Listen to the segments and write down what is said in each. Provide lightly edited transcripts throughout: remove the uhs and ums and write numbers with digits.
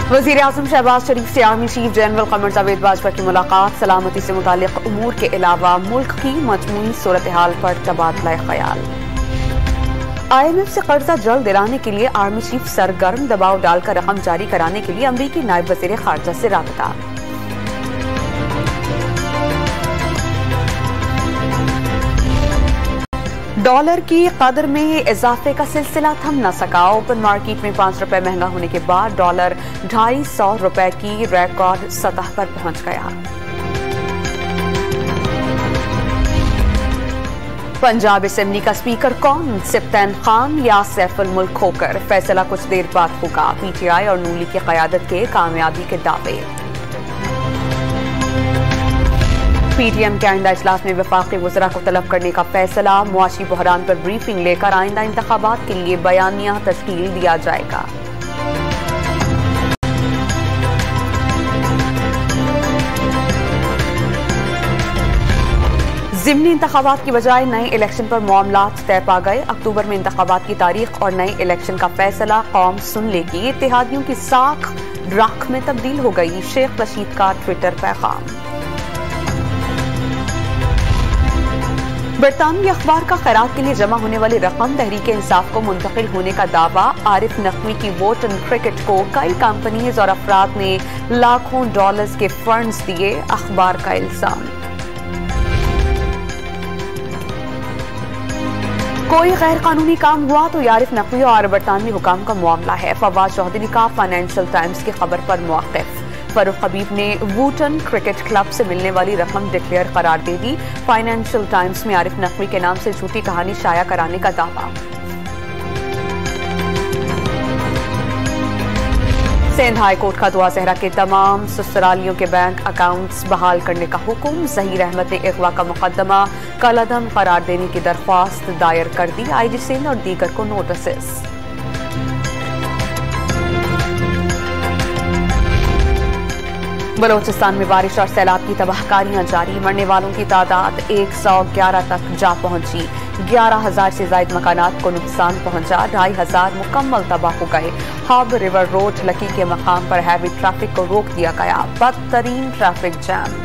वज़ीर आज़म शहबाज शरीफ से army chief general Qamar Javed Bajwa की मुलाकात। सलामती से मुतालिक उमूर के अलावा मुल्क की मजमूई सूरत हाल पर तबादला ख्याल। IMF से कर्जा जल्द दिलाने के लिए आर्मी चीफ सरगर्म, दबाव डालकर रकम जारी कराने के लिए अमरीकी नायब वज़ीर खारजा से राबता। डॉलर की कदर में इजाफे का सिलसिला थम न सका। ओपन मार्केट में 5 रुपए महंगा होने के बाद डॉलर 250 रुपए की रिकॉर्ड सतह पर पहुंच गया। पंजाब असेंबली का स्पीकर कौन, सिप्तैन खान या सैफुल मुल्क खोकर? फैसला कुछ देर बाद होगा। PTI और नूली की क़यादत के कामयाबी के दावे। PTM के आइंदा इजलास में वफाकी वज़रा को तलब करने का फैसला। मुआशी बहरान पर ब्रीफिंग लेकर आइंदा इंतखाबात के लिए बयानिया तश्कील दिया जाएगा। ज़िमनी इंतखाबात की बजाय नए इलेक्शन पर मामलात तय पा गए। अक्टूबर में इंतखाबात की तारीख और नए इलेक्शन का फैसला कौम सुन लेगी। इत्तेहादियों की साख राख में तब्दील हो गई। शेख रशीद का ट्विटर पैगाम। बरतानवी अखबार का खैरात के लिए जमा होने वाली रकम तहरीक इंसाफ को मुंतकिल होने का दावा। आरिफ नकवी की वोट इन क्रिकेट को कई कंपनीज और अफराद ने लाखों डॉलर्स के फंड्स दिए, अखबार का इल्जाम। कोई गैर कानूनी काम हुआ तो आरिफ नकवी और बरतानवी हुकाम का मामला है। फवाद चौधरी का फाइनेंशियल टाइम्स की खबर पर मौक़िफ़। फरूख हबीब ने वूटन क्रिकेट क्लब से मिलने वाली रकम डिक्लेयर करार दे दी। फाइनेंशियल टाइम्स में आरिफ नकवी के नाम से झूठी कहानी शाया कराने का दावा। सिंध हाई कोर्ट का दुआ सहरा के तमाम ससुरालियों के बैंक अकाउंट्स बहाल करने का हुक्म। ज़हीर अहमद ने अगवा का मुकदमा कलअदम करार देने की दरख्वास्त दायर कर दी। IG सिंध और दीगर को नोटिस। बलोचिस्तान में बारिश और सैलाब की तबाहकारियां जारी। मरने वालों की तादाद 111 तक जा पहुंची। 11,000 से ज्यादा मकानात को नुकसान पहुंचा। 2,500 मुकम्मल तबाह हो गए। हब रिवर रोड लकी के मकाम पर हैवी ट्रैफिक को रोक दिया गया। बदतरीन ट्रैफिक जैम।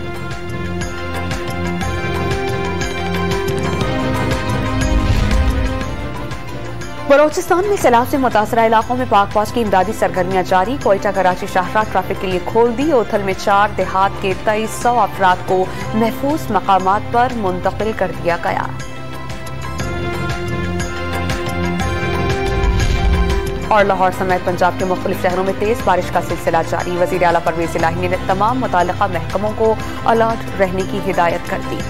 बलोचिस्तान में सैलाब से मुतासरा इलाकों में पाक फौज की इमदादी सरगर्मियां जारी। कोयटा कराची शाहराह ट्रैफिक के लिए खोल दी। ओथल में 4 देहात के 2300 अफराद को महफूज मकामात पर मुंतकिल कर दिया गया। और लाहौर समेत पंजाब के मुख्तलिफ शहरों में तेज बारिश का सिलसिला जारी। वज़ीर आला परवेज़ इलाही ने तमाम मुताल्लिक़ा महकमों को अलर्ट रहने की हिदायत कर दी।